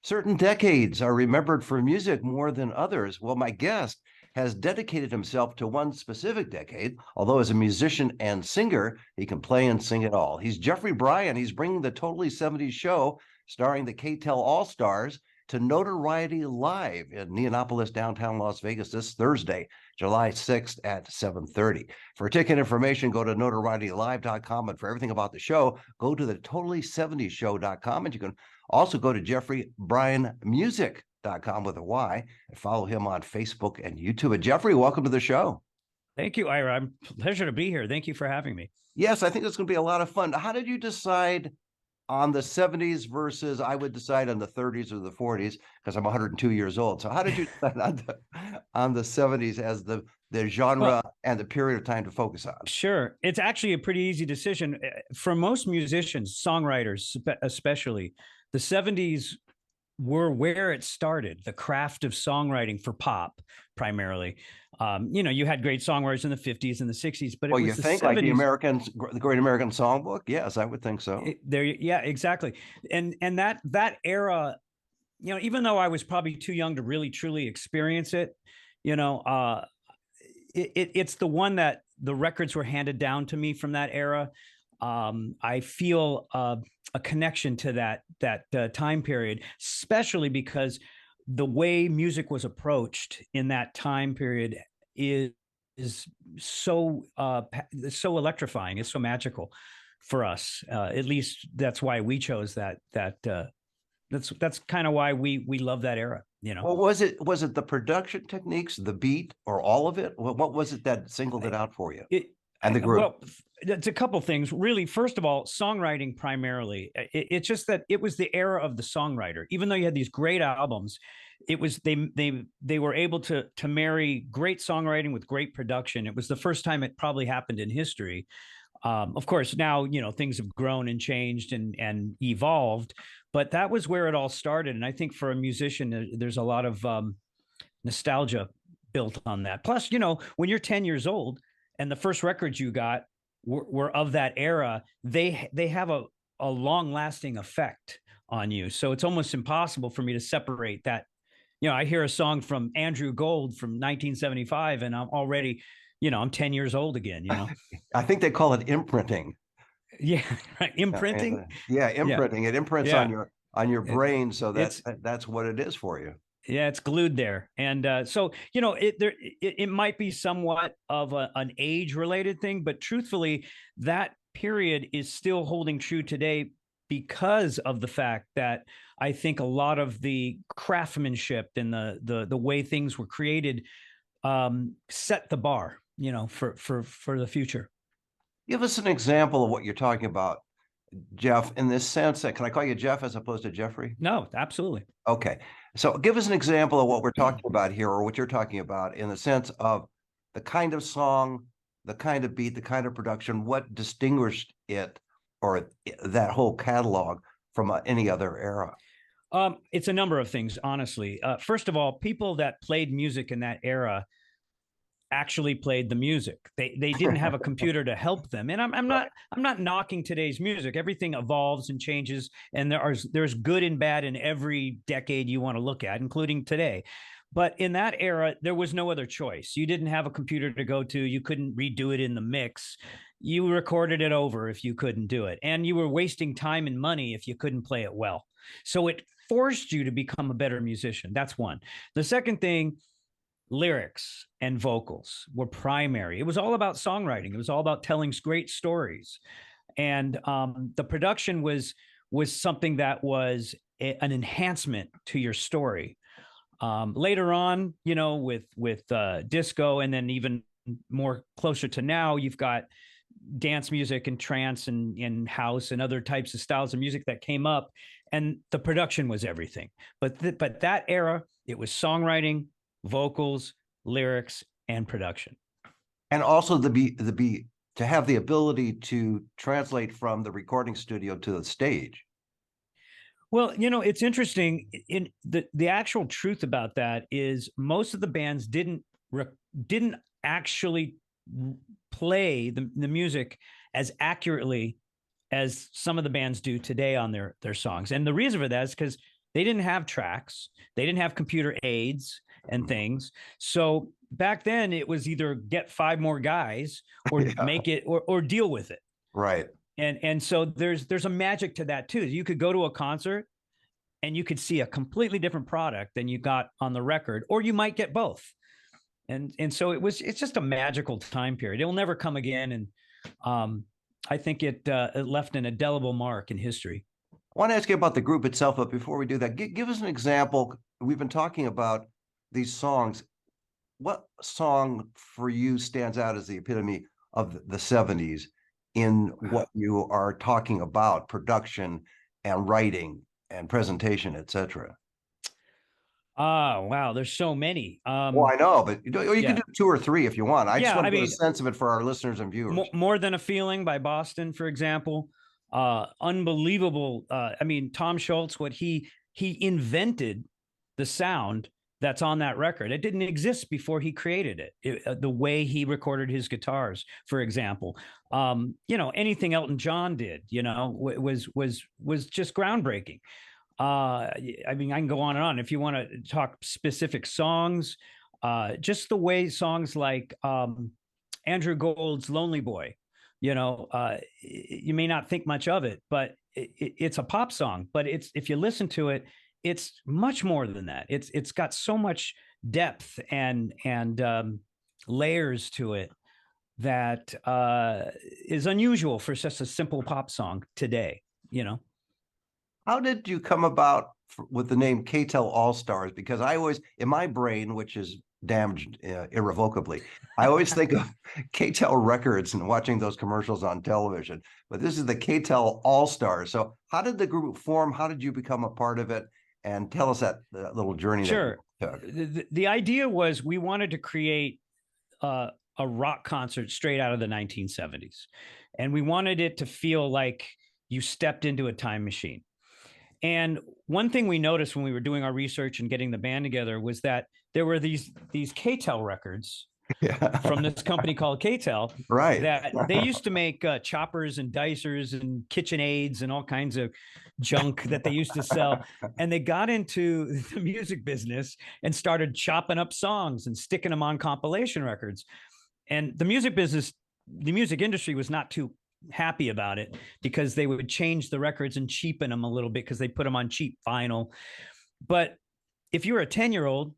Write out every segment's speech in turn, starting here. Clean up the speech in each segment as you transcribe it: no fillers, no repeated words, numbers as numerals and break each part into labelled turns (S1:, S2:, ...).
S1: Certain decades are remembered for music more than others. Well, my guest has dedicated himself to one specific decade, although as a musician and singer, he can play and sing it all. He's Jeffrey Bryan. He's bringing the Totally 70s show starring the K-Tel All-Stars to Notoriety Live in Neonopolis, downtown Las Vegas this Thursday, July 6th at 7:30. For ticket information, go to notorietylive.com. And for everything about the show, go to the totally70show.com. And you can also go to jeffreybryanmusic.com with a Y and follow him on Facebook and YouTube. And Jeffrey, welcome to the show.
S2: Thank you, Ira. I'm pleasure to be here. Thank you for having me.
S1: Yes, I think it's going to be a lot of fun. How did you decide on the 70s versus I would decide on the 30s or the 40s because I'm 102 years old. So how did you decide on the 70s as the genre and the period of time to focus on?
S2: Sure. It's actually a pretty easy decision. For most musicians, songwriters especially, the 70s were where it started, the craft of songwriting for pop primarily. You had great songwriters in the 50s and the 60s, but
S1: you think 70s, like the Great American Songbook? Yes, I would think so.
S2: Yeah, exactly. And that era, even though I was probably too young to really truly experience it, it's the one that the records were handed down to me from that era. I feel a connection to that time period, especially because the way music was approached in that time period is so electrifying. It's so magical for us. At least that's why we chose that. That's kind of why we love that era.
S1: Well, was it the production techniques, the beat, or all of it? What was it that singled it out for you? And the group?
S2: Well, it's a couple things, really. First of all, songwriting primarily. It's just that it was the era of the songwriter. Even though you had these great albums, it was they were able to marry great songwriting with great production. It was the first time it probably happened in history. Of course, now things have grown and changed and evolved, but that was where it all started. And I think for a musician, there's a lot of nostalgia built on that. Plus, when you're 10 years old and the first records you got were of that era, they have a long-lasting effect on you. So it's almost impossible for me to separate that. I hear a song from Andrew Gold from 1975, and I'm already, I'm 10 years old again.
S1: I think they call it imprinting.
S2: Yeah, right. Imprinting.
S1: Imprinting. It imprints on your brain, so that's what it is for you.
S2: Yeah, it's glued there. And so, it might be somewhat of an age-related thing, but truthfully, that period is still holding true today because of the fact that I think a lot of the craftsmanship and the way things were created set the bar, for the future.
S1: Give us an example of what you're talking about, Jeff, in this sense that, can I call you Jeff as opposed to Jeffrey?
S2: No, absolutely.
S1: Okay. So give us an example of what we're talking about here, or what you're talking about, in the sense of the kind of song, the kind of beat, the kind of production, what distinguished it or that whole catalog from any other era.
S2: It's a number of things, honestly. First of all, people that played music in that era actually played the music. They didn't have a computer to help them. And I'm not knocking today's music. Everything evolves and changes, and there's good and bad in every decade you want to look at, including today. But in that era, there was no other choice. You didn't have a computer to go to. You couldn't redo it in the mix. You recorded it over if you couldn't do it. And you were wasting time and money if you couldn't play it well. So it forced you to become a better musician. That's one. The second thing, lyrics and vocals were primary. It was all about songwriting. It was all about telling great stories. And the production was something that was an enhancement to your story. Later on, with disco, and then even more closer to now, you've got dance music and trance and house and other types of styles of music that came up, and the production was everything. But that era, it was songwriting, vocals, lyrics, and production.
S1: And also to have the ability to translate from the recording studio to the stage.
S2: Well, it's interesting. In the actual truth about that is most of the bands didn't actually play the music as accurately as some of the bands do today on their songs. And the reason for that is because They didn't have tracks. They didn't have computer aids and things. So back then it was either get 5 more guys or
S1: Yeah.
S2: make it or deal with it.
S1: Right.
S2: And so there's a magic to that too. You could go to a concert and you could see a completely different product than you got on the record, or you might get both. And so it's just a magical time period. It will never come again. And I think it left an indelible mark in history.
S1: I want to ask you about the group itself, but before we do that, give us an example. We've been talking about these songs. What song for you stands out as the epitome of the 70s in what you are talking about, production and writing and presentation, etc.?
S2: Wow, there's so many.
S1: Well, I know, but you can do 2 or 3 if you want. I just want to get a sense of it for our listeners and viewers.
S2: More Than a Feeling by Boston, for example. Unbelievable. I mean, Tom Scholz, what he invented the sound that's on that record. It didn't exist before he created it. The way he recorded his guitars, for example. Anything Elton John did, was just groundbreaking. I mean, I can go on and on. If you want to talk specific songs, just the way songs like Andrew Gold's Lonely Boy, you may not think much of it, but it's a pop song. But if you listen to it, it's much more than that. It's got so much depth and layers to it that is unusual for just a simple pop song today.
S1: How did you come about with the name K-Tel All-Stars? Because I always, in my brain, which is damaged irrevocably, I always think of K-Tel Records and watching those commercials on television. But this is the K-Tel All-Stars. So how did the group form? How did you become a part of it? And tell us that little journey.
S2: Sure.
S1: That you took.
S2: The idea was we wanted to create a rock concert straight out of the 1970s. And we wanted it to feel like you stepped into a time machine. And one thing we noticed when we were doing our research and getting the band together was that there were these K-Tel records from this company called K-Tel,
S1: right?
S2: That they used to make choppers and dicers and KitchenAids and all kinds of junk that they used to sell. And they got into the music business and started chopping up songs and sticking them on compilation records. And the music industry was not too happy about it because they would change the records and cheapen them a little bit because they put them on cheap vinyl. But if you were a 10-year-old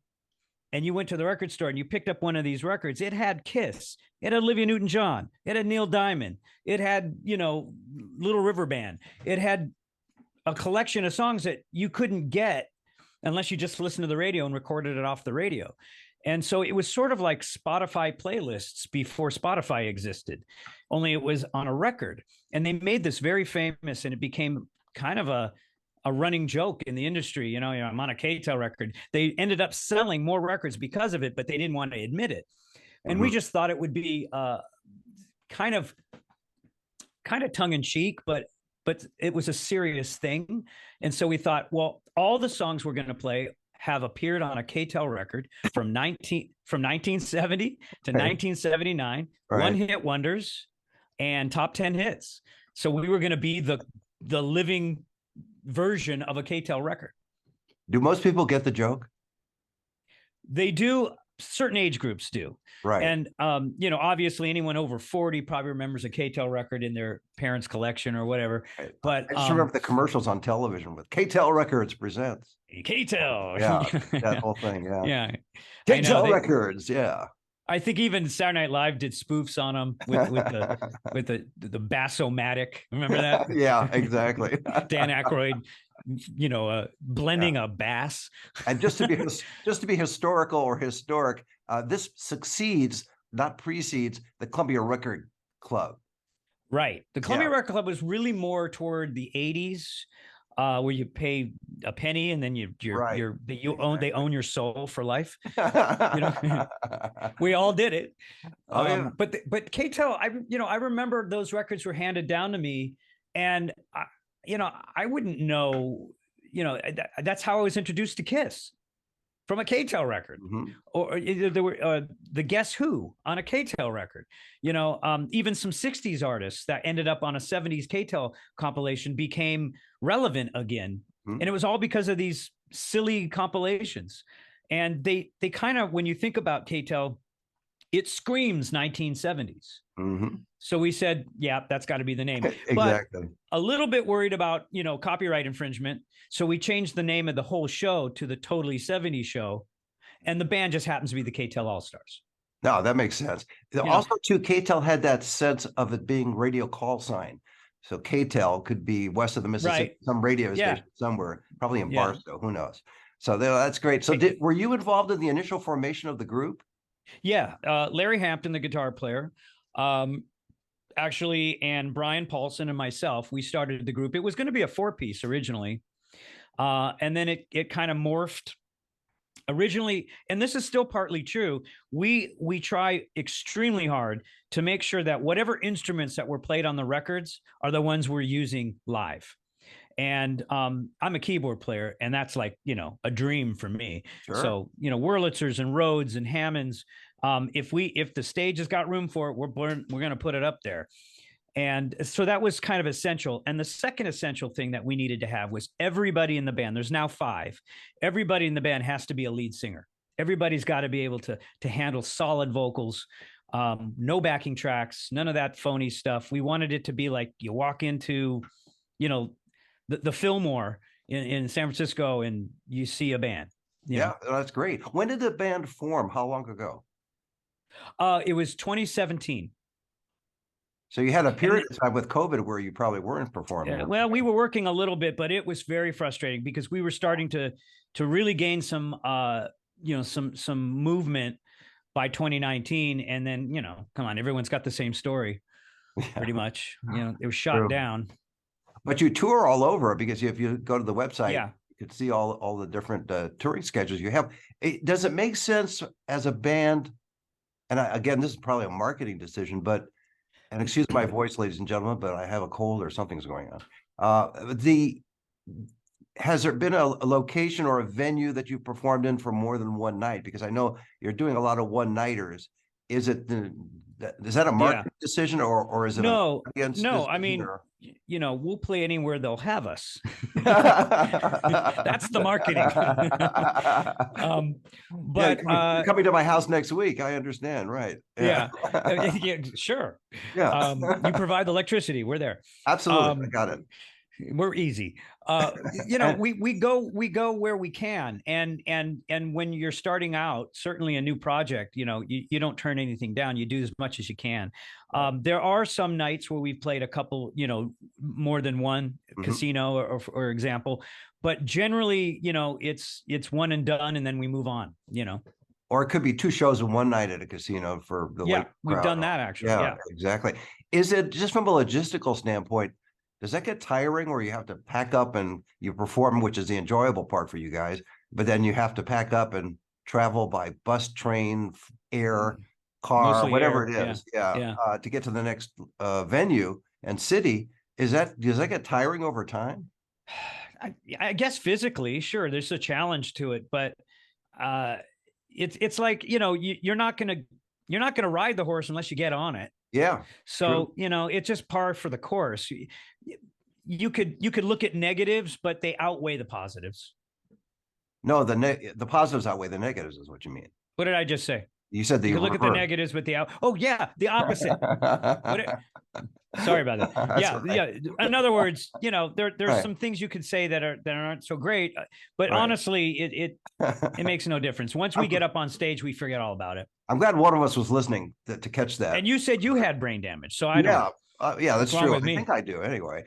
S2: and you went to the record store and you picked up one of these records, it had Kiss, it had Olivia Newton-John, it had Neil Diamond, it had, Little River Band, it had a collection of songs that you couldn't get unless you just listened to the radio and recorded it off the radio. And so it was sort of like Spotify playlists before Spotify existed, only it was on a record. And they made this very famous, and it became kind of a running joke in the industry. I'm on a K-Tel record. They ended up selling more records because of it, but they didn't want to admit it. And we just thought it would be kind of tongue in cheek, but it was a serious thing. And so we thought, well, all the songs we're going to play have appeared on a K-Tel record from 1970 to 1979, right. One-hit wonders and top 10 hits. So we were going to be the living version of a K-Tel record.
S1: Do most people get the joke?
S2: They do. Certain age groups do.
S1: Right.
S2: And, obviously anyone over 40 probably remembers a K-Tel record in their parents' collection or whatever. Right. But
S1: I just remember the commercials on television with K-Tel Records presents.
S2: K-Tel.
S1: Yeah, that whole thing. Yeah.
S2: Yeah.
S1: K-Tel Records. Yeah.
S2: I think even Saturday Night Live did spoofs on them with the Bass-O-Matic. Remember that?
S1: Yeah, exactly.
S2: Dan Aykroyd, blending a bass.
S1: And just to be historical or historic, this succeeds, not precedes, the Columbia Record Club.
S2: Right. The Columbia Record Club was really more toward the 80s, where you pay a penny and then they own your soul for life. We all did it. But K-Tel, I remember those records were handed down to me, and I wouldn't know, that's how I was introduced to Kiss, from a K-Tel record. Or there were the Guess Who on a K-Tel record. Even some 60s artists that ended up on a 70s K-Tel compilation became relevant again
S1: Hmm.
S2: And it was all because of these silly compilations. And they kind of, when you think about K-Tel, it screams 1970s.
S1: Hmm.
S2: So we said, yeah, that's got to be the name. But
S1: Exactly.
S2: a little bit worried about, copyright infringement. So we changed the name of the whole show to the Totally 70s Show. And the band just happens to be the K-Tel All-Stars.
S1: No, that makes sense. Also, too, K-Tel had that sense of it being radio call sign. So K-Tel could be west of the Mississippi,
S2: Right.
S1: some radio
S2: Yeah.
S1: station somewhere, probably in
S2: Yeah.
S1: Barstow, who knows? So that's great. So were you involved in the initial formation of the group?
S2: Yeah. Larry Hampton, the guitar player, actually, and Brian Paulson and myself, we started the group. It was going to be a 4-piece originally. And then it kind of morphed. Originally, and this is still partly true, we try extremely hard to make sure that whatever instruments that were played on the records are the ones we're using live. And I'm a keyboard player, and that's like, a dream for me.
S1: Sure.
S2: So, Wurlitzers and Rhodes and Hammonds, if the stage has got room for it, we're going to put it up there. And so that was kind of essential. And the second essential thing that we needed to have was everybody in the band. There's now 5. Everybody in the band has to be a lead singer. Everybody's got to be able to handle solid vocals, no backing tracks, none of that phony stuff. We wanted it to be like you walk into, the Fillmore in San Francisco and you see a band.
S1: Yeah, that's great. When did the band form? How long ago?
S2: It was 2017.
S1: So you had a period of time with COVID where you probably weren't performing.
S2: Well, we were working a little bit, but it was very frustrating because we were starting to really gain some some movement by 2019, and then come on, everyone's got the same story, pretty much. It was shot down.
S1: But you tour all over because if you go to the website,
S2: yeah,
S1: you can see all the different touring schedules you have. Does it make sense as a band? And again, this is probably a marketing decision, but. And excuse my voice, ladies and gentlemen, but I have a cold or something's going on. Has there been a location or a venue that you performed in for more than one night? Because I know you're doing a lot of one-nighters. Is that a marketing decision or is it
S2: no? I mean, we'll play anywhere they'll have us. That's the marketing. But
S1: you're coming to my house next week. I understand, right?
S2: Yeah, sure.
S1: Yeah,
S2: you provide the electricity. We're there.
S1: Absolutely, I got it.
S2: We're easy. We go where we can, and when you're starting out, certainly a new project, you don't turn anything down. You do as much as you can. There are some nights where we've played a couple, more than one casino or example, but generally, it's one and done, and then we move on.
S1: Or it could be 2 shows in one night at a casino for the late
S2: we've
S1: crowd.
S2: done that actually.
S1: Yeah, exactly. Is it just from a logistical standpoint? Does that get tiring where you have to pack up and you perform, which is the enjoyable part for you guys, but then you have to pack up and travel by bus, train, air, car,
S2: Mostly
S1: whatever
S2: air.
S1: it is, to get to the next venue and city? Does that get tiring over time?
S2: I guess physically, sure, there's a challenge to it, but it's like, you're not gonna ride the horse unless you get on it.
S1: Yeah.
S2: So, it's just par for the course. You could look at negatives, but they outweigh the positives.
S1: No, the positives outweigh the negatives is what you mean.
S2: What did I just say?
S1: You said
S2: you could look at the negatives, but the opposite. Sorry about that. Yeah,
S1: right.
S2: Yeah. In other words, there's some things you could say that aren't so great, but honestly, it makes no difference. Once we get up on stage, we forget all about it.
S1: I'm glad one of us was listening to catch that.
S2: And you said you had brain damage, so I don't.
S1: Yeah, that's true. I think I do anyway.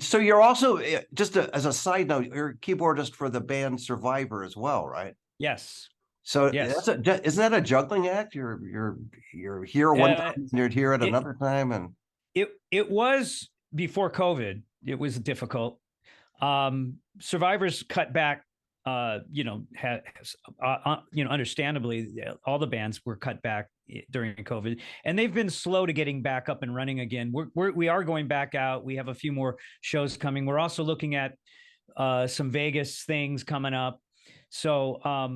S1: So you're also, just as a side note, you're a keyboardist for the band Survivor as well, right?
S2: Yes.
S1: So isn't that a juggling act? You're here one time and you're here at another time, and
S2: it was before COVID. It was difficult. Survivors cut back. Understandably, all the bands were cut back during COVID, and they've been slow to getting back up and running again. We are going back out. We have a few more shows coming. We're also looking at some Vegas things coming up. So, I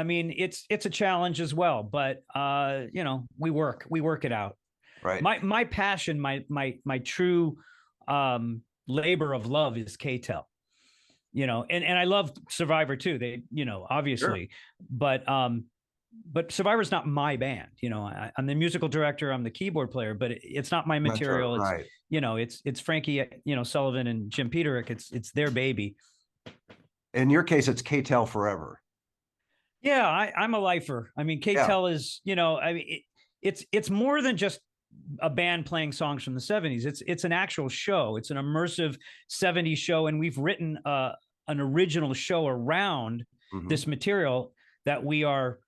S2: mean, it's a challenge as well, but we work it out.
S1: Right.
S2: My passion, my true labor of love is K-Tel. And I love Survivor too. They, obviously, but Survivor's not my band. I'm the musical director, I'm the keyboard player, but it's not my material. It's,
S1: right.
S2: It's Frankie, Sullivan and Jim Peterick. It's their baby.
S1: In your case, it's K-Tel forever.
S2: Yeah, I'm a lifer. I mean, K-Tel is, it's more than just a band playing songs from the 70s. It's an actual show. It's an immersive 70s show, and we've written an original show around this material that we are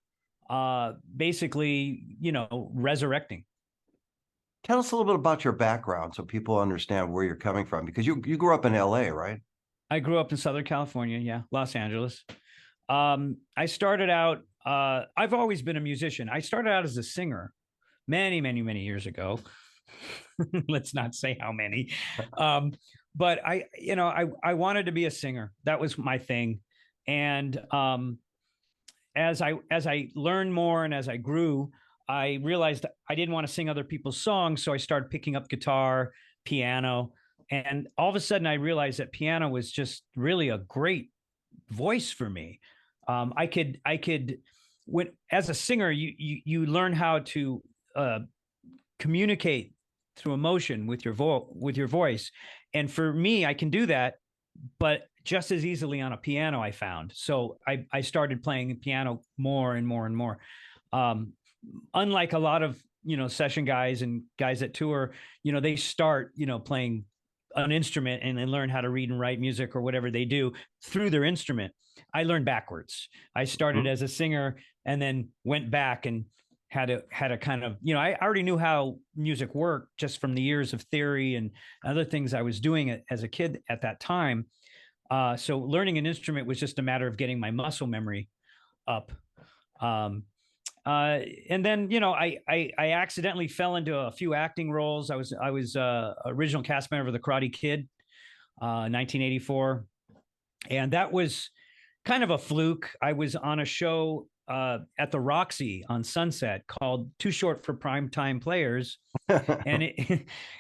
S2: basically, resurrecting.
S1: Tell us a little bit about your background so people understand where you're coming from, because you grew up in LA, right?
S2: I grew up in Southern California, yeah, Los Angeles. I started out, I've always been a musician. I started out as a singer many, many, many years ago. Let's not say how many. But I wanted to be a singer. That was my thing. And as I learned more and as I grew, I realized I didn't want to sing other people's songs. So I started picking up guitar, piano, and all of a sudden I realized that piano was just really a great voice for me. I could, when as a singer, you learn how to communicate through emotion with your voice, and for me, I can do that, but just as easily on a piano. I found so I started playing piano more and more and more. Unlike a lot of session guys and guys that tour, they start playing an instrument and then learn how to read and write music or whatever they do through their instrument. I learned backwards. I started as a singer and then went back and had a kind of, I already knew how music worked just from the years of theory and other things I was doing as a kid at that time. So learning an instrument was just a matter of getting my muscle memory up. And then, I accidentally fell into a few acting roles. I was original cast member of The Karate Kid, 1984. And that was kind of a fluke. I was on a show at the Roxy on Sunset called Too Short for Primetime Players. and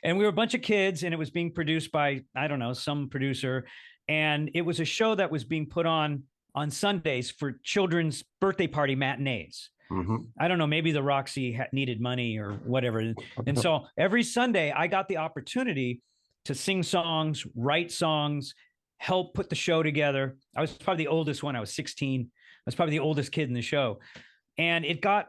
S2: and we were a bunch of kids, and it was being produced by, I don't know, some producer. And it was a show that was being put on Sundays for children's birthday party matinees. I don't know, maybe the Roxy needed money or whatever. And so every Sunday I got the opportunity to sing songs, write songs, help put the show together. I was probably the oldest one. I was 16. I was probably the oldest kid in the show. And it got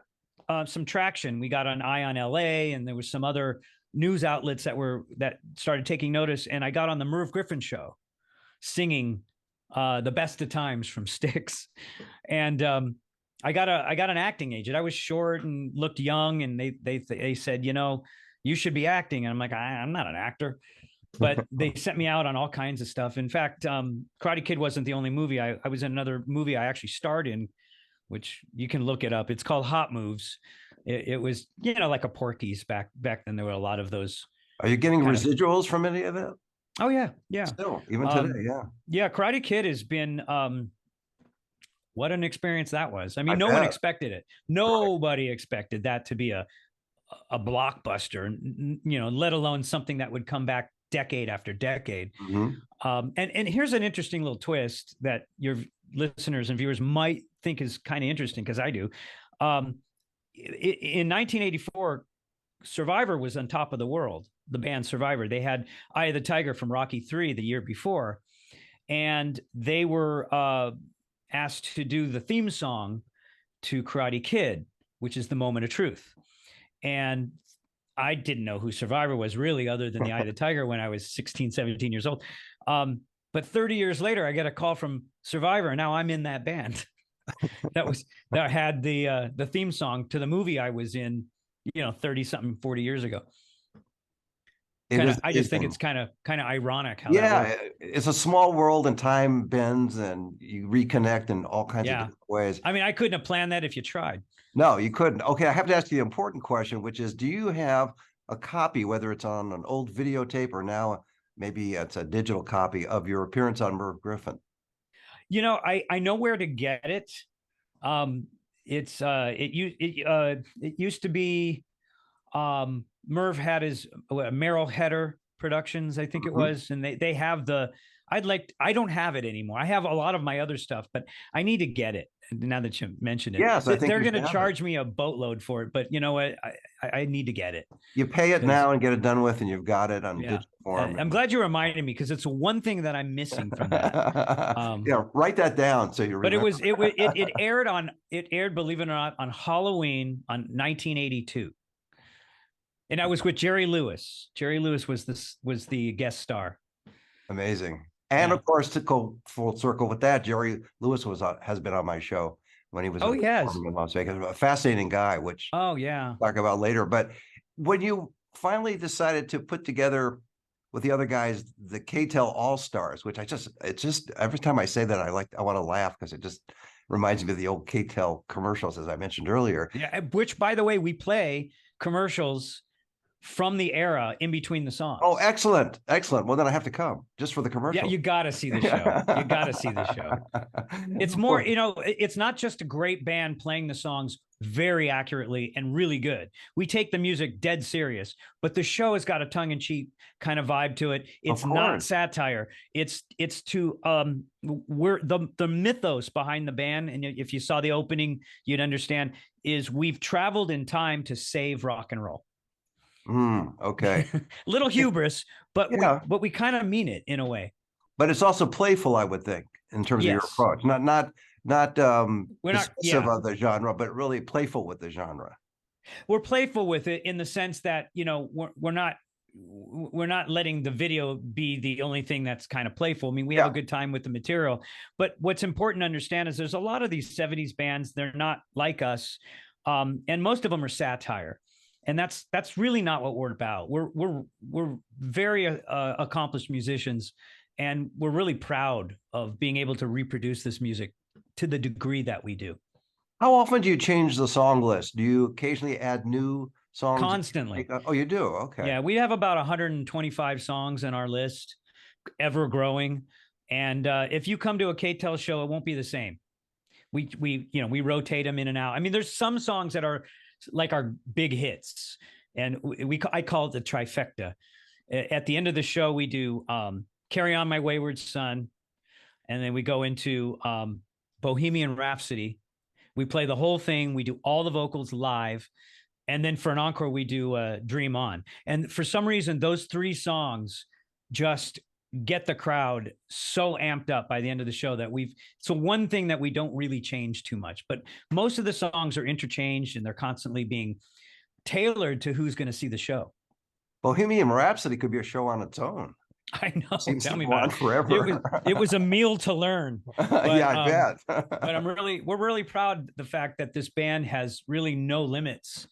S2: some traction. We got on Eye on LA, and there was some other news outlets that started taking notice. And I got on the Merv Griffin show singing The Best of Times from Styx. And I got an acting agent. I was short and looked young, and they said, you should be acting. And I'm like, I'm not an actor, but they sent me out on all kinds of stuff. In fact, Karate Kid wasn't the only movie. I was in another movie I actually starred in, which you can look it up. It's called Hot Moves. It was, like a Porky's back then. There were a lot of those.
S1: Are you getting residuals from any of that?
S2: Oh yeah. Yeah.
S1: Still, even today. Yeah.
S2: Yeah. Karate Kid has been, what an experience that was. I mean, no one expected it. Nobody expected that to be a blockbuster, let alone something that would come back decade after decade. And here's an interesting little twist that your listeners and viewers might think is kind of interesting, because I do. In 1984, Survivor was on top of the world, the band Survivor. They had Eye of the Tiger from Rocky III the year before, and they were asked to do the theme song to Karate Kid, which is The Moment of Truth. And I didn't know who Survivor was really, other than the Eye of the Tiger, when I was 16, 17 years old. But 30 years later, I get a call from Survivor, and now I'm in that band that had the theme song to the movie I was in, 30 something, 40 years ago. I just think it's kind of ironic how
S1: it's a small world, and time bends, and you reconnect in all kinds of different ways.
S2: I mean, I couldn't have planned that if you tried.
S1: No, you couldn't. Okay, I have to ask you the important question, which is, do you have a copy, whether it's on an old videotape or now maybe it's a digital copy, of your appearance on Merv Griffin?
S2: I know where to get it. It used to be Merv had his Merrill Header Productions, I think it
S1: Mhm.
S2: was, and they have I don't have it anymore. I have a lot of my other stuff, but I need to get it now that you mentioned it.
S1: Yes, I think
S2: They're
S1: you
S2: going
S1: should
S2: to
S1: have it.
S2: charge me a boatload for it, but you know what? I need to get it
S1: You pay it
S2: because
S1: now and get it done with, and you've got it on
S2: yeah.
S1: digital form.
S2: I'm glad you reminded me because it's one thing that I'm missing from that.
S1: Yeah, write that down so you
S2: But
S1: remember.
S2: it aired, believe it or not, on Halloween on 1982. And I was with Jerry Lewis. Jerry Lewis was the guest star.
S1: Amazing. And
S2: Yeah.
S1: of course, to go full circle with that, Jerry Lewis has been on my show when he was
S2: Oh, yes.
S1: performing in Las Vegas. A fascinating guy, which
S2: Oh, yeah.
S1: we'll talk about later. But when you finally decided to put together with the other guys the K-Tel All-Stars, which it's just every time I say that I want to laugh because it just reminds me of the old K-Tel commercials, as I mentioned earlier.
S2: Yeah. Which, by the way, we play commercials from the era in between the songs.
S1: Oh, excellent. Excellent. Well, then I have to come just for the commercial.
S2: Yeah, you got to see the show. You got to see the show. It's more, it's not just a great band playing the songs very accurately and really good. We take the music dead serious, but the show has got a tongue-in-cheek kind of vibe to it. It's not satire. It's to we're the mythos behind the band, and if you saw the opening, you'd understand, is we've traveled in time to save rock and roll.
S1: Okay.
S2: Little hubris, but
S1: yeah.
S2: we kind of mean it in a way.
S1: But it's also playful, I would think, in terms of your approach. Not
S2: we're not
S1: dismissive of the genre, but really playful with the genre.
S2: We're playful with it in the sense that, we're not letting the video be the only thing that's kind of playful. I mean, we have a good time with the material, but what's important to understand is there's a lot of these 70s bands, they're not like us. And most of them are satire. And that's really not what we're about. We're very accomplished musicians, and we're really proud of being able to reproduce this music to the degree that we do.
S1: How often do you change the song list? Do you occasionally add new songs?
S2: Constantly.
S1: Oh, you do? Okay.
S2: Yeah, we have about 125 songs in our list, ever growing. And if you come to a K-Tel show, it won't be the same. We rotate them in and out. I mean, there's some songs that are like our big hits, and I call it the trifecta. At the end of the show, we do Carry On My Wayward Son, and then we go into Bohemian Rhapsody. We play the whole thing. We do all the vocals live, and then for an encore, we do Dream On. And for some reason, those three songs just get the crowd so amped up by the end of the show that so one thing that we don't really change too much, but most of the songs are interchanged and they're constantly being tailored to who's going to see the show.
S1: Bohemian Rhapsody could be a show on its own.
S2: I know.
S1: Tell me about it. Forever.
S2: It was a meal to learn. But,
S1: yeah, I bet.
S2: But we're really proud of the fact that this band has really no limits.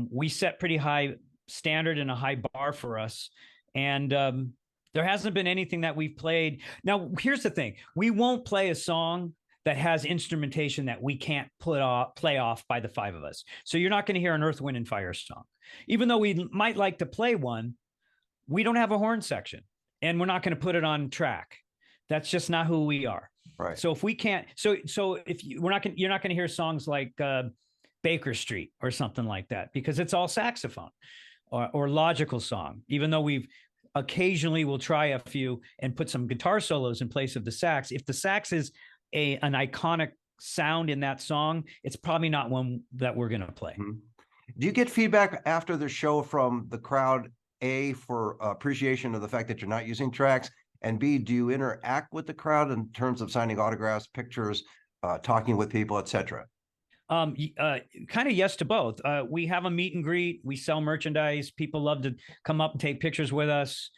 S2: We set pretty high standard and a high bar for us. And there hasn't been anything that we've played. Now, here's the thing. We won't play a song that has instrumentation that we can't play off by the five of us. So you're not going to hear an Earth, Wind, and Fire song. Even though we might like to play one, we don't have a horn section, and we're not going to put it on track. That's just not who we are.
S1: Right.
S2: So if we can't, so if you're not going to hear songs like Baker Street or something like that, because it's all saxophone or logical song, even though occasionally we'll try a few and put some guitar solos in place of the sax. If the sax is an iconic sound in that song, it's probably not one that we're going to play.
S1: Mm-hmm. Do you get feedback after the show from the crowd, A, for appreciation of the fact that you're not using tracks, and B, do you interact with the crowd in terms of signing autographs, pictures, talking with people, etc.?
S2: Kind of yes to both. We have a meet and greet. We sell merchandise. People love to come up and take pictures with us.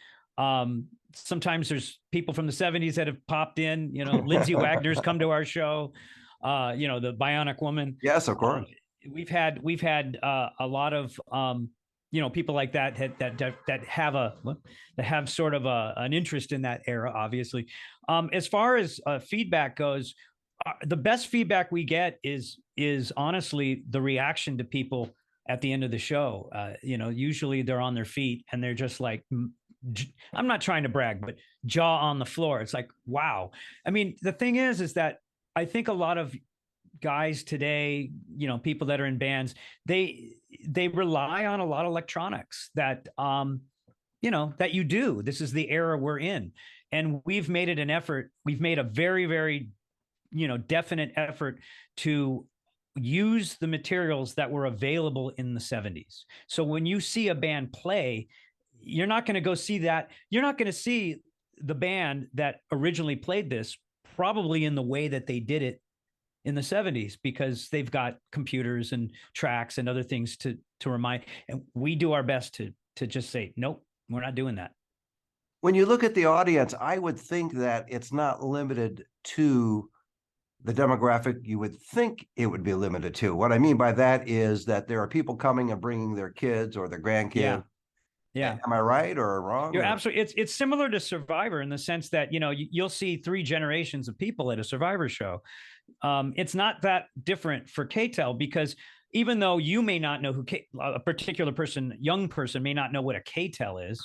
S2: Sometimes there's people from the 70s that have popped in. Lindsay Wagner's come to our show. The Bionic Woman.
S1: Yes, of course.
S2: We've had a lot of people like that have sort of an interest in that era. Obviously, as far as feedback goes, the best feedback we get is honestly the reaction to people at the end of the show. Usually they're on their feet and they're just like, I'm not trying to brag, but jaw on the floor. It's like, wow. I mean, the thing is that I think a lot of guys today, people that are in bands, they rely on a lot of electronics that, that you do. This is the era we're in. And we've made it an effort. We've made a very, very, definite effort to use the materials that were available in the 70s. So when you see a band play, you're not going to go see that. You're not going to see the band that originally played this probably in the way that they did it in the 70s, because they've got computers and tracks and other things to remind. And we do our best to just say, nope, we're not doing that.
S1: When you look at the audience, I would think that it's not limited to the demographic you would think it would be limited to. What I mean by that is that there are people coming and bringing their kids or their grandkids.
S2: Yeah.
S1: Am I right or wrong?
S2: You're absolutely. It's similar to Survivor in the sense that, you'll see 3 generations of people at a Survivor show. It's not that different for K-Tel, because even though you may not know who a particular person, young person may not know what a K-Tel is,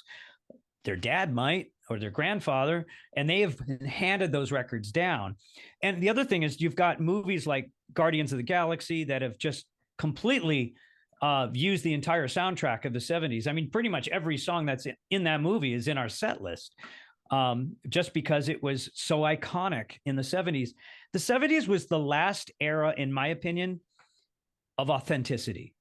S2: their dad might, or their grandfather, and they have handed those records down. And the other thing is, you've got movies like Guardians of the Galaxy that have just completely used the entire soundtrack of the 70s. I mean, pretty much every song that's in that movie is in our set list, just because it was so iconic in the 70s. The 70s was the last era, in my opinion, of authenticity.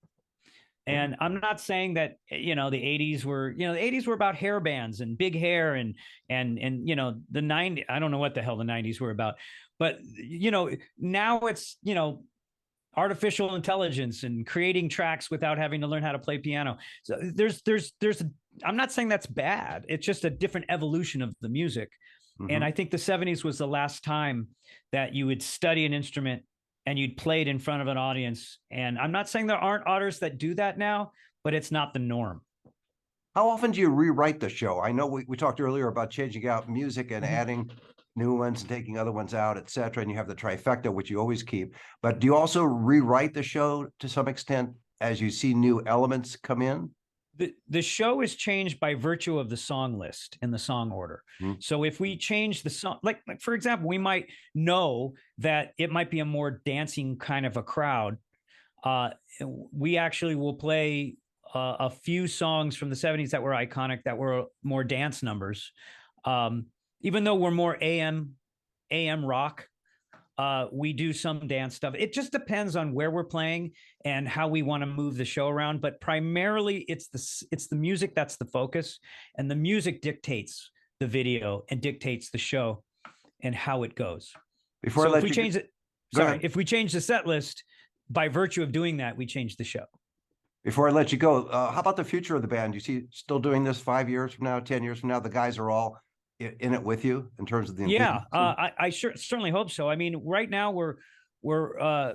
S2: And I'm not saying that, the 80s were, the 80s were about hair bands and big hair and the 90s, I don't know what the hell the 90s were about, but, now it's, artificial intelligence and creating tracks without having to learn how to play piano. So I'm not saying that's bad. It's just a different evolution of the music. Mm-hmm. And I think the 70s was the last time that you would study an instrument and you'd play it in front of an audience. And I'm not saying there aren't artists that do that now, but it's not the norm.
S1: How often do you rewrite the show? I know we talked earlier about changing out music and adding new ones and taking other ones out, et cetera. And you have the trifecta, which you always keep. But do you also rewrite the show to some extent as you see new elements come in?
S2: The show is changed by virtue of the song list and the song order. Mm-hmm. So if we change the song, like for example, we might know that it might be a more dancing kind of a crowd. We actually will play a few songs from the 70s that were iconic, that were more dance numbers. Even though we're more AM rock, we do some dance stuff. It just depends on where we're playing and how we want to move the show around. But primarily, it's the music that's the focus, and the music dictates the video and dictates the show and how it goes. If we change the set list, by virtue of doing that, we change the show.
S1: Before I let you go, how about the future of the band? You see, still doing this 5 years from now, 10 years from now? The guys are all in it with you in terms of the
S2: I certainly hope so. I mean, right now we're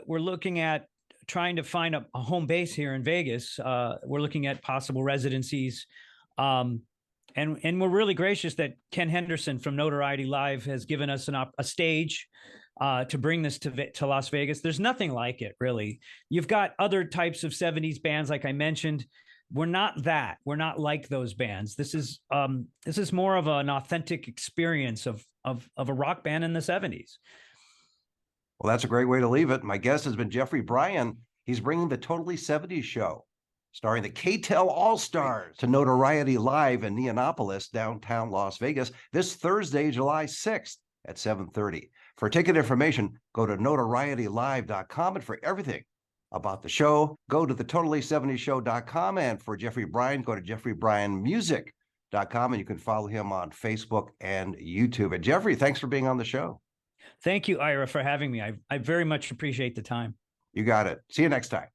S2: looking at trying to find a home base here in Vegas. We're looking at possible residencies, and we're really gracious that Ken Henderson from Notoriety Live has given us a stage to bring this to Las Vegas. There's nothing like it, really. You've got other types of 70s bands, like I mentioned. We're not that. We're not like those bands. This is more of an authentic experience of a rock band in the 70s.
S1: Well, that's a great way to leave it. My guest has been Jeffrey Bryan. He's bringing the Totally 70s show, starring the K-Tel All-Stars, to Notoriety Live in Neonopolis, downtown Las Vegas, this Thursday, July 6th at 7:30. For ticket information, go to notorietylive.com, and for everything about the show, go to the totally70show.com. And for Jeffrey Bryan, go to jeffreybryanmusic.com, and you can follow him on Facebook and YouTube. And Jeffrey, thanks for being on the show.
S2: Thank you, Ira, for having me. I very much appreciate the time.
S1: You got it. See you next time.